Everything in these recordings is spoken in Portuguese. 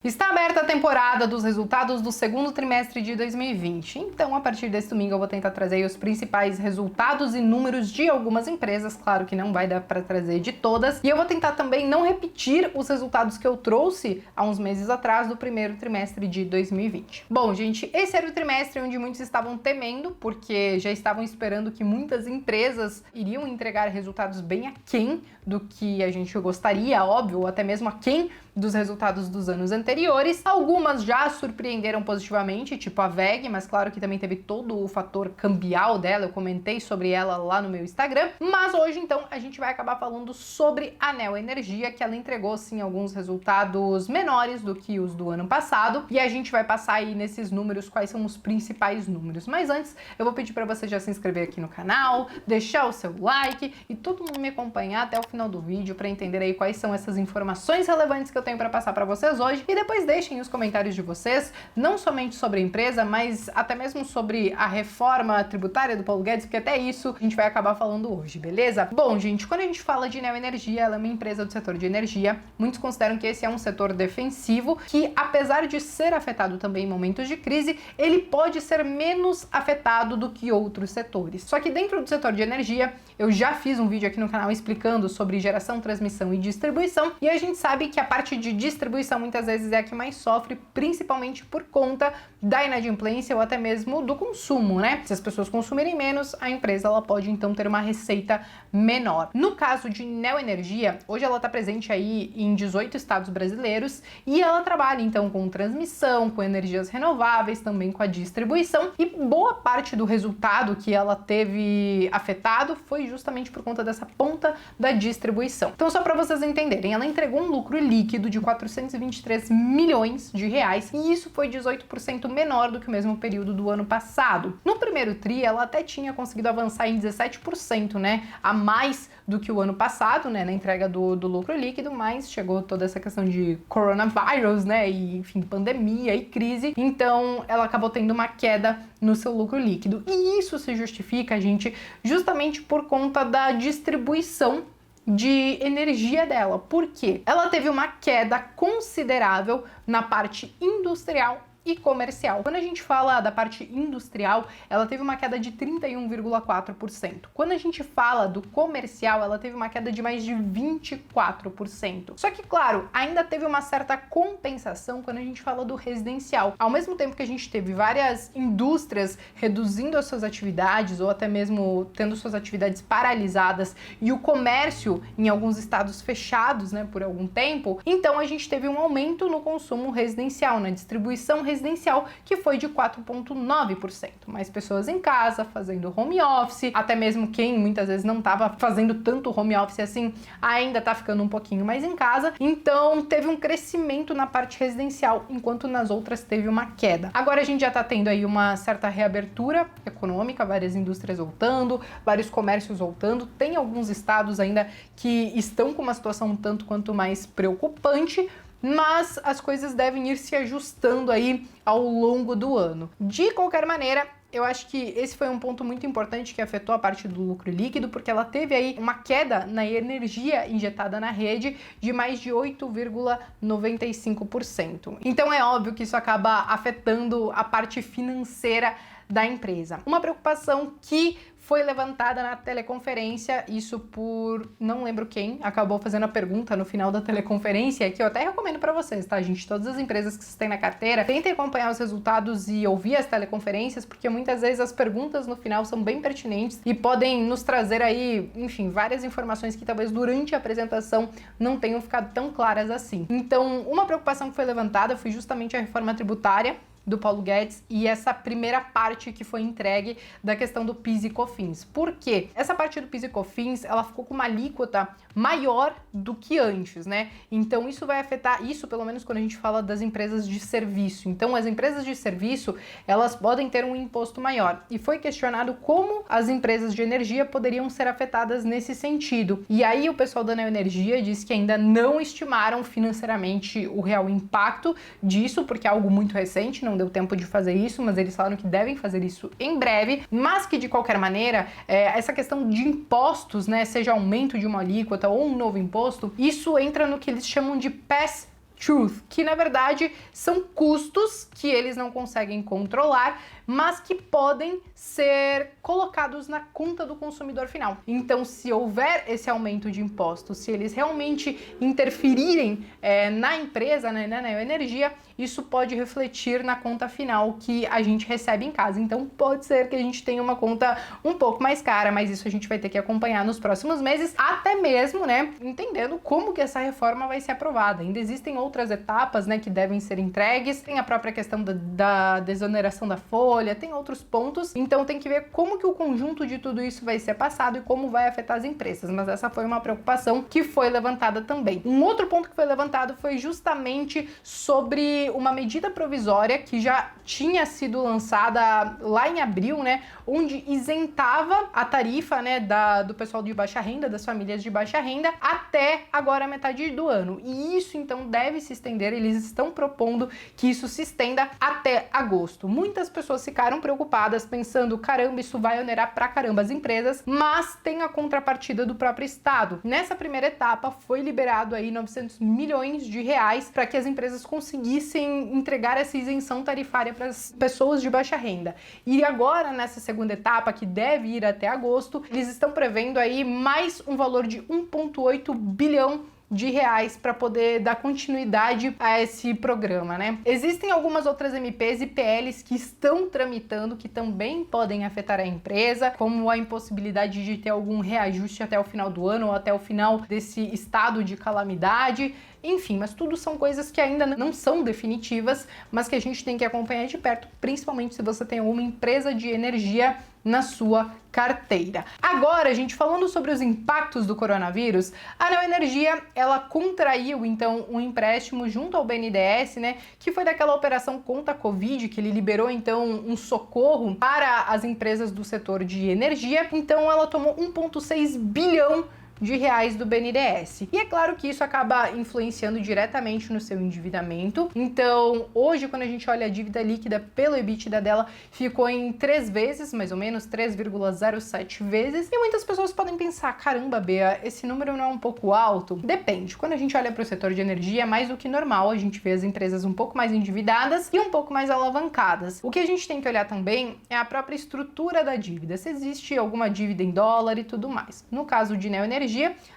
Está aberta a temporada dos resultados do segundo trimestre de 2020. Então, a partir desse domingo, eu vou tentar trazer os principais resultados e números de algumas empresas. Claro que não vai dar para trazer de todas. E eu vou tentar também não repetir os resultados que eu trouxe há uns meses atrás do primeiro trimestre de 2020. Bom, gente, esse era o trimestre onde muitos estavam temendo, porque já estavam esperando que muitas empresas iriam entregar resultados bem aquém do que a gente gostaria, óbvio, ou até mesmo aquém dos resultados dos anos anteriores. Algumas já surpreenderam positivamente, tipo a WEG, mas claro que também teve todo o fator cambial dela, eu comentei sobre ela lá no meu Instagram. Mas hoje, então, a gente vai acabar falando sobre a Neo Energia, que ela entregou, sim, alguns resultados menores do que os do ano passado, e a gente vai passar aí nesses números quais são os principais números. Mas antes, eu vou pedir para você já se inscrever aqui no canal, deixar o seu like e todo mundo me acompanhar até o final do vídeo para entender aí quais são essas informações relevantes que eu tenho para passar para vocês hoje. E depois deixem os comentários de vocês, não somente sobre a empresa, mas até mesmo sobre a reforma tributária do Paulo Guedes, porque até isso a gente vai acabar falando hoje, beleza? Bom, gente, quando a gente fala de Neo Energia, ela é uma empresa do setor de energia. Muitos consideram que esse é um setor defensivo, que apesar de ser afetado também em momentos de crise, ele pode ser menos afetado do que outros setores. Só que dentro do setor de energia, eu já fiz um vídeo aqui no canal explicando sobre geração, transmissão e distribuição, e a gente sabe que a parte de distribuição muitas vezes é a que mais sofre, principalmente por conta da inadimplência ou até mesmo do consumo, né? Se as pessoas consumirem menos, a empresa ela pode então ter uma receita menor. No caso de Neo Energia, hoje ela está presente aí em 18 estados brasileiros e ela trabalha então com transmissão, com energias renováveis, também com a distribuição, e boa parte do resultado que ela teve afetado foi justamente por conta dessa ponta da distribuição. Então, só para vocês entenderem, ela entregou um lucro líquido de 423 milhões de reais e isso foi 18% menor do que o mesmo período do ano passado. No primeiro tri, ela até tinha conseguido avançar em 17%, né, a mais do que o ano passado, né, na entrega do lucro líquido, mas chegou toda essa questão de coronavírus, né, e enfim, pandemia e crise, então ela acabou tendo uma queda no seu lucro líquido. E isso se justifica, gente, justamente por conta da distribuição de energia dela. Por quê? Ela teve uma queda considerável na parte industrial e comercial. Quando a gente fala da parte industrial, ela teve uma queda de 31,4%. Quando a gente fala do comercial, ela teve uma queda de mais de 24%. Só que, claro, ainda teve uma certa compensação quando a gente fala do residencial. Ao mesmo tempo que a gente teve várias indústrias reduzindo as suas atividades ou até mesmo tendo suas atividades paralisadas e o comércio em alguns estados fechados, né, por algum tempo, então a gente teve um aumento no consumo residencial, na distribuição residencial, que foi de 4,9%. Mais pessoas em casa, fazendo home office, até mesmo quem muitas vezes não estava fazendo tanto home office assim, ainda tá ficando um pouquinho mais em casa. Então, teve um crescimento na parte residencial, enquanto nas outras teve uma queda. Agora a gente já tá tendo aí uma certa reabertura econômica, várias indústrias voltando, vários comércios voltando. Tem alguns estados ainda que estão com uma situação um tanto quanto mais preocupante, mas as coisas devem ir se ajustando aí ao longo do ano. De qualquer maneira, eu acho que esse foi um ponto muito importante que afetou a parte do lucro líquido, porque ela teve aí uma queda na energia injetada na rede de mais de 8,95%. Então é óbvio que isso acaba afetando a parte financeira da empresa. Uma preocupação que foi levantada na teleconferência, isso por não lembro quem acabou fazendo a pergunta no final da teleconferência, que eu até recomendo para vocês, tá, gente? Todas as empresas que vocês têm na carteira, tentem acompanhar os resultados e ouvir as teleconferências, porque muitas vezes as perguntas no final são bem pertinentes e podem nos trazer aí, enfim, várias informações que talvez durante a apresentação não tenham ficado tão claras assim. Então, uma preocupação que foi levantada foi justamente a reforma tributária do Paulo Guedes e essa primeira parte que foi entregue da questão do PIS e COFINS. Por quê? Essa parte do PIS e COFINS, ela ficou com uma alíquota maior do que antes, né? Então isso vai afetar, isso pelo menos quando a gente fala das empresas de serviço. Então as empresas de serviço, elas podem ter um imposto maior. E foi questionado como as empresas de energia poderiam ser afetadas nesse sentido. E aí o pessoal da Neo Energia disse que ainda não estimaram financeiramente o real impacto disso, porque é algo muito recente, não deu tempo de fazer isso, mas eles falaram que devem fazer isso em breve, mas que de qualquer maneira, essa questão de impostos, né, seja aumento de uma alíquota ou um novo imposto, isso entra no que eles chamam de pass Truth, que na verdade são custos que eles não conseguem controlar, mas que podem ser colocados na conta do consumidor final. Então, se houver esse aumento de impostos, se eles realmente interferirem na empresa, né, na energia, isso pode refletir na conta final que a gente recebe em casa. Então, pode ser que a gente tenha uma conta um pouco mais cara, mas isso a gente vai ter que acompanhar nos próximos meses, até mesmo, né, entendendo como que essa reforma vai ser aprovada. Ainda existem outras etapas, né, que devem ser entregues. Tem a própria questão da desoneração da folha, tem outros pontos. Então, tem que ver como que o conjunto de tudo isso vai ser passado e como vai afetar as empresas. Mas essa foi uma preocupação que foi levantada também. Um outro ponto que foi levantado foi justamente sobre uma medida provisória que já tinha sido lançada lá em abril, né, onde isentava a tarifa, né, do pessoal de baixa renda, das famílias de baixa renda, até agora a metade do ano. E isso, então, deve se estender. Eles estão propondo que isso se estenda até agosto. Muitas pessoas ficaram preocupadas, pensando, caramba, isso vai onerar pra caramba as empresas, mas tem a contrapartida do próprio Estado. Nessa primeira etapa, foi liberado aí 900 milhões de reais para que as empresas conseguissem entregar essa isenção tarifária para as pessoas de baixa renda. E agora, nessa segunda etapa, que deve ir até agosto, eles estão prevendo aí mais um valor de 1,8 bilhão de reais para poder dar continuidade a esse programa, né? Existem algumas outras MPs e PLs que estão tramitando, que também podem afetar a empresa, como a impossibilidade de ter algum reajuste até o final do ano ou até o final desse estado de calamidade. Enfim, mas tudo são coisas que ainda não são definitivas, mas que a gente tem que acompanhar de perto, principalmente se você tem alguma empresa de energia na sua carteira. Agora, gente, falando sobre os impactos do coronavírus, a Neo Energia, ela contraiu, então, um empréstimo junto ao BNDES, né, que foi daquela operação contra a Covid, que ele liberou, então, um socorro para as empresas do setor de energia. Então, ela tomou 1,6 bilhão de reais do BNDES. E é claro que isso acaba influenciando diretamente no seu endividamento. Então, hoje, quando a gente olha a dívida líquida pelo EBITDA dela, ficou em 3 vezes, mais ou menos 3,07 vezes. E muitas pessoas podem pensar, caramba, Bea, esse número não é um pouco alto? Depende. Quando a gente olha para o setor de energia, é mais do que normal a gente vê as empresas um pouco mais endividadas e um pouco mais alavancadas. O que a gente tem que olhar também é a própria estrutura da dívida, se existe alguma dívida em dólar e tudo mais. No caso de Neo Energia,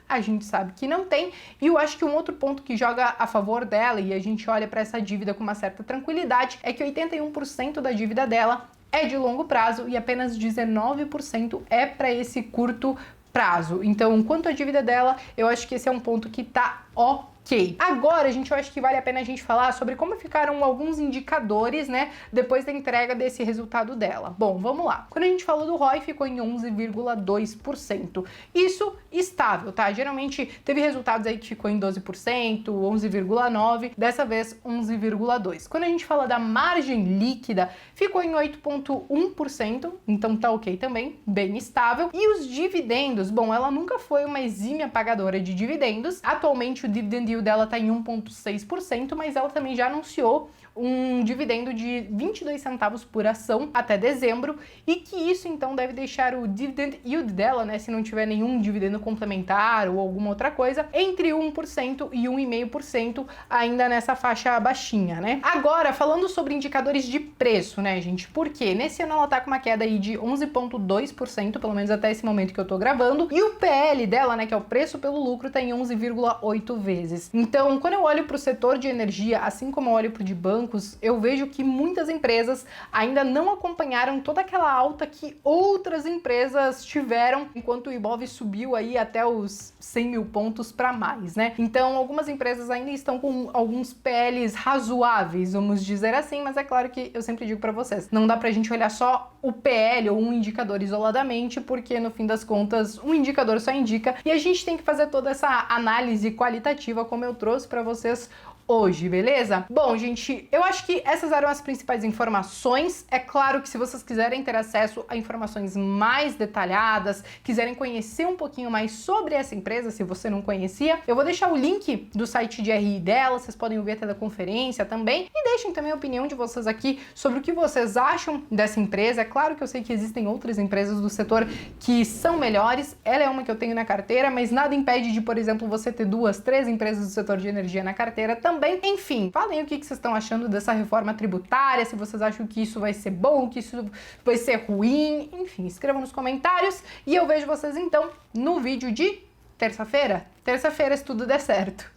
a gente sabe que não tem, e eu acho que um outro ponto que joga a favor dela, e a gente olha para essa dívida com uma certa tranquilidade, é que 81% da dívida dela é de longo prazo e apenas 19% é para esse curto prazo. Então, quanto à dívida dela, eu acho que esse é um ponto que tá ok. Agora, eu acho que vale a pena a gente falar sobre como ficaram alguns indicadores, né, depois da entrega desse resultado dela. Bom, vamos lá. Quando a gente falou do ROI, ficou em 11,2%. Isso estável, tá? Geralmente teve resultados aí que ficou em 12%, 11,9%, dessa vez 11,2%. Quando a gente fala da margem líquida, ficou em 8,1%, então tá ok também, bem estável. E os dividendos, bom, ela nunca foi uma exímia pagadora de dividendos. Atualmente o dividend yield dela tá em 1,6%, mas ela também já anunciou um dividendo de 22 centavos por ação até dezembro, e que isso então deve deixar o dividend yield dela, né, se não tiver nenhum dividendo complementar ou alguma outra coisa, entre 1% e 1,5%, ainda nessa faixa baixinha, né? Agora, falando sobre indicadores de preço, né, gente, porque nesse ano ela tá com uma queda aí de 11,2%, pelo menos até esse momento que eu tô gravando, e o PL dela, né, que é o preço pelo lucro, tá em 11,8 vezes. Então, quando eu olho pro setor de energia, assim como eu olho pro de banco, eu vejo que muitas empresas ainda não acompanharam toda aquela alta que outras empresas tiveram, enquanto o Ibov subiu aí até os 100 mil pontos para mais, né? Então, algumas empresas ainda estão com alguns PLs razoáveis, vamos dizer assim, mas é claro que eu sempre digo para vocês, não dá pra gente olhar só o PL ou um indicador isoladamente, porque no fim das contas, um indicador só indica, e a gente tem que fazer toda essa análise qualitativa, como eu trouxe para vocês hoje, beleza? Bom, gente, eu acho que essas eram as principais informações. É claro que se vocês quiserem ter acesso a informações mais detalhadas, quiserem conhecer um pouquinho mais sobre essa empresa, se você não conhecia, eu vou deixar o link do site de RI dela, vocês podem ouvir até da conferência também, e deixem também a opinião de vocês aqui sobre o que vocês acham dessa empresa. É claro que eu sei que existem outras empresas do setor que são melhores, ela é uma que eu tenho na carteira, mas nada impede de, por exemplo, você ter 2, 3 empresas do setor de energia na carteira também, também. Enfim, falem o que vocês estão achando dessa reforma tributária, se vocês acham que isso vai ser bom, que isso vai ser ruim. Enfim, escrevam nos comentários e eu vejo vocês então no vídeo de terça-feira. Terça-feira, se tudo der certo.